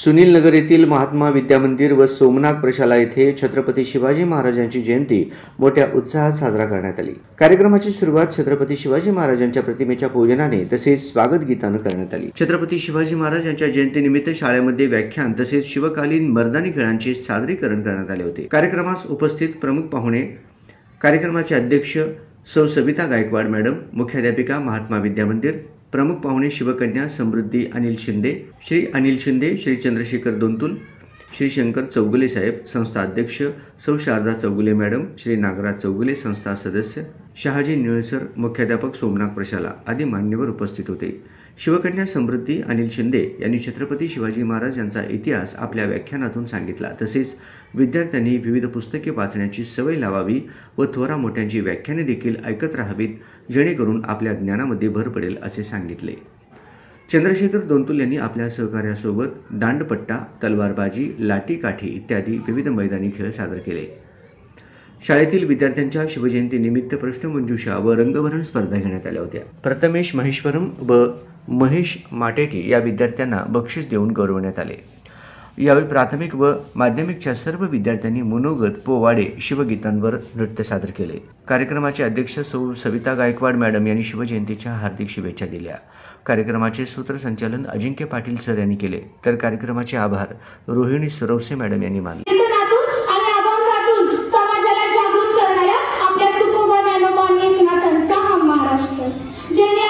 सुनील नगर येथील महात्मा विद्या मंदिर व सोमनाथ प्रशाला येथे छत्रपती शिवाजी महाराजांची जयंती मोठ्या उत्साहात साजरा करण्यात आली। कार्यक्रमाची सुरुवात छत्रपती शिवाजी महाराजांच्या प्रतिमेच्या पूजनाने तसेच स्वागत गीताने करण्यात आली। छत्रपती शिवाजी महाराज यांच्या जयंतीनिमित्त शाळेमध्ये व्याख्यान तसेच शिवकालीन मर्दानी खेळांचे सादरीकरण करण्यात आले होते। कार्यक्रमास उपस्थित प्रमुख पाहुणे, कार्यक्रमाचे अध्यक्ष सौ सविता गायकवाड मॅडम, मुख्याध्यापिका महात्मा विद्या मंदिर, प्रमुख पाहुणे शिवकन्या समृद्धी अनिल शिंदे, श्री चंद्रशेखर दोंतुल, श्री शंकर चौगुले साहेब, संस्था अध्यक्ष सौ शारदा चौगुले मॅडम, श्री नागराज चौगुले, संस्था सदस्य शहाजी निळसर, मुख्याध्यापक सोमनाथ प्रशाला आदी मान्यवर उपस्थित होते। शिवकन्या समृद्धी अनिल शिंदे यांनी छत्रपती शिवाजी महाराज यांचा इतिहास आपल्या व्याख्यानातून सांगितला। तसेच विद्यार्थ्यांनी विविध पुस्तके वाचण्याची सवय लावावी व थोरा मोठ्यांची व्याख्याने देखील ऐकत राहावीत, जेणेकरून आपल्या ज्ञानामध्ये भर पडेल असे सांगितले। चंद्रशेखर दोंतुल यांनी आपल्या सहकार्यासोबत दांडपट्टा, तलवारबाजी, लाठी काठी इत्यादी विविध मैदानी खेळ सादर केले। शाळेतील विद्यार्थ्यांच्या शिवजयंतीनिमित्त प्रश्नमंजुषा व रंगभरण स्पर्धा घेण्यात आल्या होत्या। प्रथमेश महेश्वरम व महेश माटेटी या विद्यार्थ्यांना बक्षीस देऊन गौरवण्यात आले। यावेळी प्राथमिक व माध्यमिकच्या सर्व विद्यार्थ्यांनी मनोगत पोवाडे शिवगीतांवर नृत्य सादर केले। कार्यक्रमाचे अध्यक्ष सौ सविता गायकवाड मॅडम यांनी शिवजयंतीच्या हार्दिक शुभेच्छा दिल्या। कार्यक्रमाचे सूत्रसंचालन अजिंक्य पाटील सर यांनी केले, तर कार्यक्रमाचे आभार रोहिणी सुरवसे मॅडम यांनी मानले। जेणे